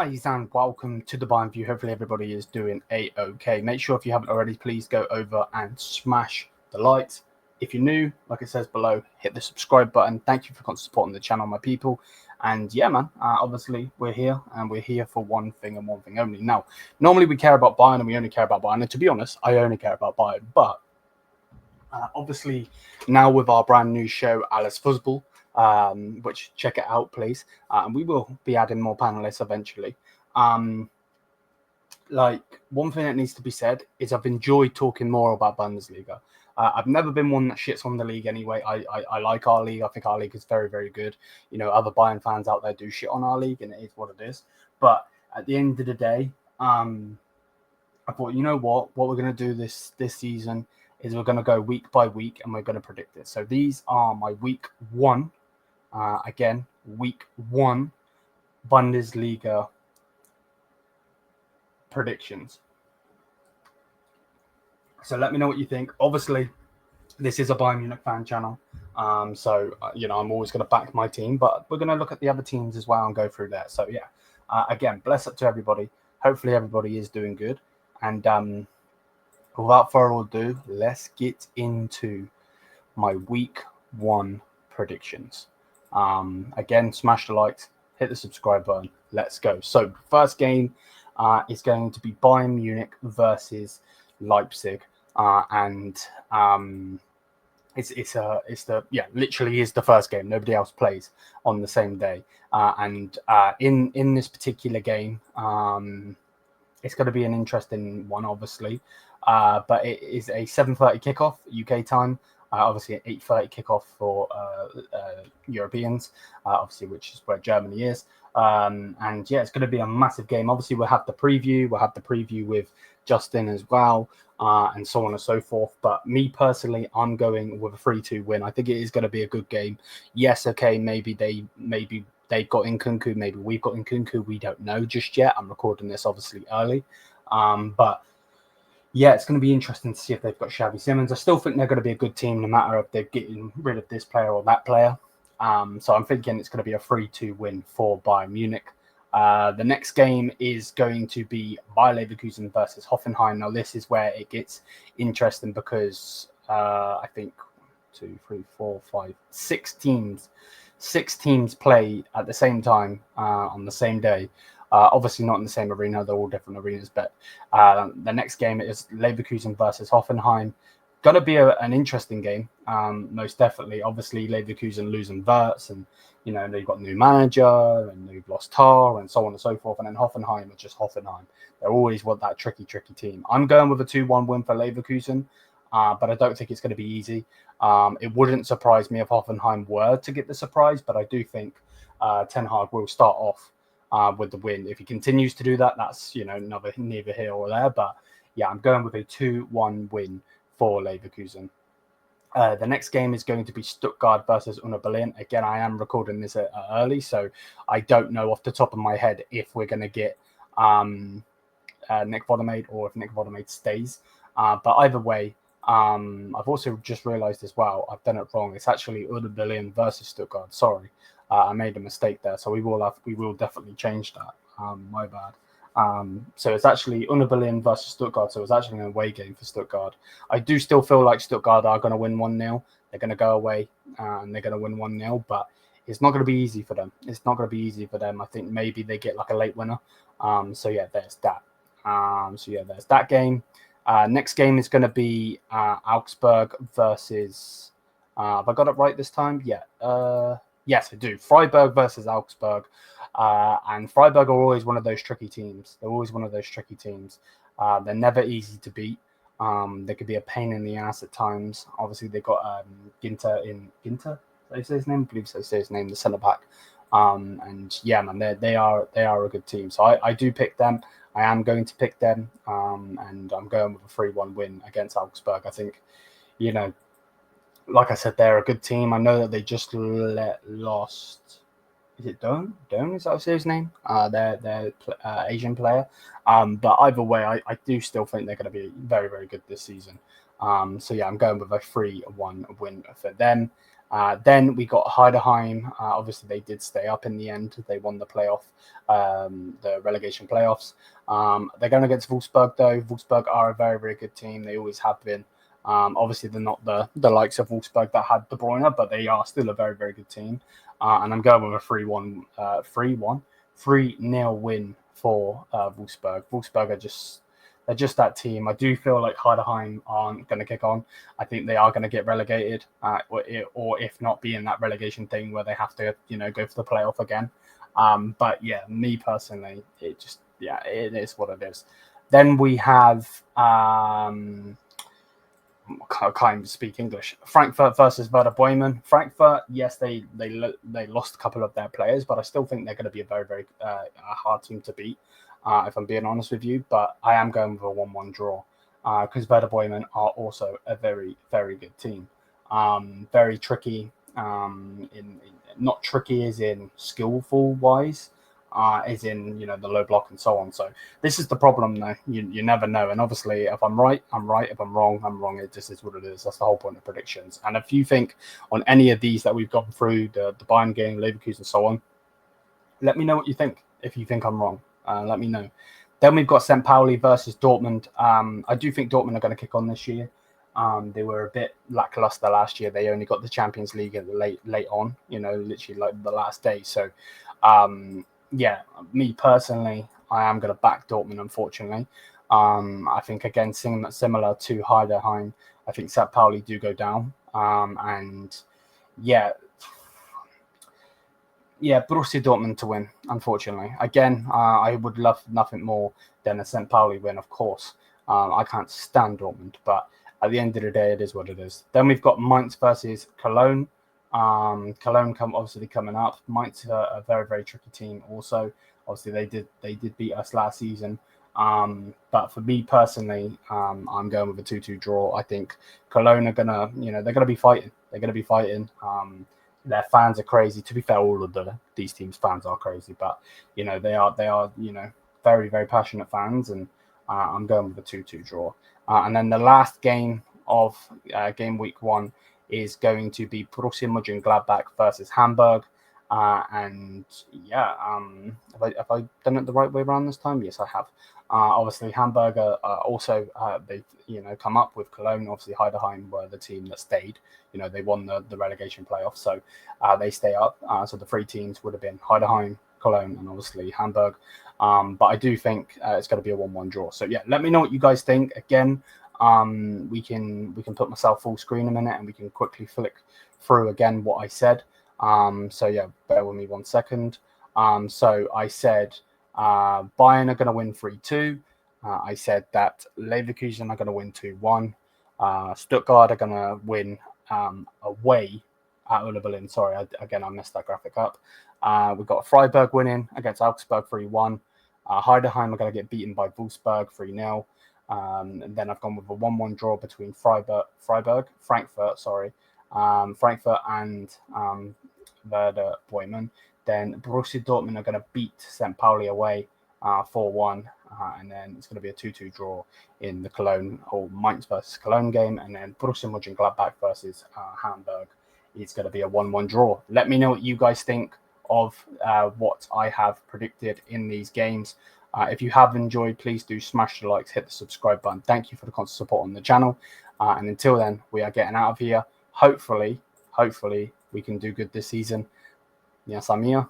guys, and welcome to the Bayern View. Hopefully everybody is doing a-okay. Make sure if you haven't already, please go over and smash the likes. If you're new, like it says below, hit the subscribe button. Thank you for supporting the channel, my people. And yeah, man, obviously we're here, and we're here for one thing and one thing only. Now, normally we care about Bayern, and we only care about Bayern. And to be honest, I only care about Bayern. But obviously now with our brand new show, Alles Fußball, which check it out, please. And we will be adding more panelists eventually. Like, one thing that needs to be said is I've enjoyed talking more about Bundesliga. I've never been one that shits on the league anyway. I like our league. I think our league is very, very good. You know, other Bayern fans out there do shit on our league, and it is what it is. But at the end of the day, I thought, you know what we're going to do this season is we're going to go week by week, and we're going to predict it. So these are my week one, week one Bundesliga predictions. So let me know what you think. Obviously, this is a Bayern Munich fan channel. So, you know, I'm always going to back my team, but we're going to look at the other teams as well and go through that. So, yeah, again, bless up to everybody. Hopefully everybody is doing good. And without further ado, let's get into my week one predictions. Again, smash the likes, hit the subscribe button. Let's go. So, first game is going to be Bayern Munich versus Leipzig. It's literally is the first game. Nobody else plays on the same day. In this particular game, it's going to be an interesting one, obviously. But it is a 7:30 kickoff UK time. Obviously, an 8:30 kickoff for Europeans, obviously, which is where Germany is. And yeah, it's going to be a massive game. Obviously, we'll have the preview. We'll have the preview with Justin as well, and so on and so forth. But me personally, I'm going with a 3-2 win. I think it is going to be a good game. Yes, okay, maybe they've got Nkunku, maybe we've got Nkunku. We don't know just yet. I'm recording this obviously early, but yeah, it's going to be interesting to see if they've got Xavi Simons. I still think they're going to be a good team, no matter if they're getting rid of this player or that player. So I'm thinking it's going to be a 3-2 win for Bayern Munich. The next game is going to be Bayer Leverkusen versus Hoffenheim. Now, this is where it gets interesting because I think 6 teams play at the same time on the same day. Obviously not in the same arena, they're all different arenas, but the next game is Leverkusen versus Hoffenheim. Going to be an interesting game, most definitely. Obviously, Leverkusen losing Wirtz, and you know they've got a new manager, and they've lost Tar, and so on and so forth. And then Hoffenheim are just Hoffenheim. They're always that tricky team. I'm going with a 2-1 win for Leverkusen, but I don't think it's going to be easy. It wouldn't surprise me if Hoffenheim were to get the surprise, but I do think Ten Hag will start off with the win. If he continues to do that, that's neither here or there. But yeah, I'm going with a 2-1 win for Leverkusen. The next game is going to be Stuttgart versus Union Berlin. Again, I am recording this early, so I don't know off the top of my head if we're going to get Nick Vodemade or if Nick Vodemade stays. But either way, I've also just realised as well, I've done it wrong. It's actually Union Berlin versus Stuttgart. Sorry, I made a mistake there. So we will definitely change that. My bad. So it's actually Union Berlin versus Stuttgart. So it's actually an away game for Stuttgart. I do still feel like Stuttgart are going to win 1-0. They're going to go away and they're going to win 1-0. But it's not going to be easy for them. I think maybe they get like a late winner. So yeah, there's that. There's that game. Next game is going to be Augsburg versus. Have I got it right this time? Yeah. Yes, I do. Freiburg versus Augsburg. And Freiburg are always one of those tricky teams. They're never easy to beat. They could be a pain in the ass at times. Obviously, they've got Ginter. Did I say his name? I believe so. Say his name, the centre back. And yeah, man, they are a good team. So I do pick them. I am going to pick them. And I'm going with a 3-1 win against Augsburg. I think, like I said, they're a good team. I know that they just lost. Is it Don? Is that his name? They're Asian player. But either way, I do still think they're going to be very, very good this season. So yeah, I'm going with a 3-1 win for them. Then we got Heidenheim. Obviously, they did stay up in the end. They won the the relegation playoffs. They're going against Wolfsburg, though. Wolfsburg are a very, very good team. They always have been. Obviously, they're not the likes of Wolfsburg that had De Bruyne, but they are still a very, very good team. And I'm going with a 3-0 win for Wolfsburg. Wolfsburg they're just that team. I do feel like Heidenheim aren't going to kick on. I think they are going to get relegated, or if not, be in that relegation thing where they have to, go for the playoff again. But yeah, me personally, it is what it is. Then we have I can't even speak English. Frankfurt versus Werder Bremen. Frankfurt, yes, they lost a couple of their players, but I still think they're going to be a very, very hard team to beat, if I'm being honest with you. But I am going with a 1-1 draw because Werder Bremen are also a very, very good team. Very tricky, not tricky as in skillful wise, as in, the low block and so on. So this is the problem, though. You never know. And obviously, if I'm right, I'm right. If I'm wrong, I'm wrong. It just is what it is. That's the whole point of predictions. And if you think on any of these that we've gone through, the Bayern game, Leverkusen and so on, let me know what you think. If you think I'm wrong, let me know. Then we've got St. Pauli versus Dortmund. I do think Dortmund are going to kick on this year. They were a bit lackluster last year. They only got the Champions League late on, literally like the last day. So, yeah, me personally, I am going to back Dortmund, unfortunately. I think, again, similar to Heidenheim, I think St. Pauli do go down. And, yeah, Borussia Dortmund to win, unfortunately. Again, I would love nothing more than a St. Pauli win, of course. I can't stand Dortmund, but at the end of the day, it is what it is. Then we've got Mainz versus Cologne. Cologne obviously coming up. Mainz are a very, very tricky team also. Obviously, they did beat us last season. But for me personally, I'm going with a 2-2 draw. I think Cologne are gonna, they're gonna be fighting. They're gonna be fighting. Their fans are crazy. To be fair, all of these teams' fans are crazy, but they are very, very passionate fans, and I'm going with a 2-2 draw. And then the last game of game week 1 is going to be Borussia Mönchengladbach versus Hamburg. And yeah, have I done it the right way around this time? Yes, I have. Obviously, Hamburg also they've come up with Cologne. Obviously, Heidenheim were the team that stayed. They won the relegation playoff, so they stay up. So the 3 teams would have been Heidenheim, Cologne, and obviously Hamburg. But I do think it's going to be a 1-1 draw. So yeah, let me know what you guys think. Again, we can put myself full screen a minute, and we can quickly flick through again what I said. So yeah, bear with me 1 second. So I said Bayern are going to win 3-2. I said that Leverkusen are going to win 2-1. Stuttgart are going to win away at Union Berlin. Sorry, I messed that graphic up. We've got Freiburg winning against Augsburg 3-1. Heidenheim are going to get beaten by Wolfsburg 3-0. And then I've gone with a 1-1 draw between Frankfurt and Werder Bremen. Then Borussia Dortmund are going to beat St. Pauli away 4-1. And then it's going to be a 2-2 draw in the Cologne or Mainz versus Cologne game. And then Borussia Mönchengladbach versus Hamburg is going to be a 1-1 draw. Let me know what you guys think of what I have predicted in these games. If you have enjoyed, please do smash the likes, hit the subscribe button. Thank you for the constant support on the channel. And until then, we are getting out of here. Hopefully, we can do good this season. Yes, I'm here.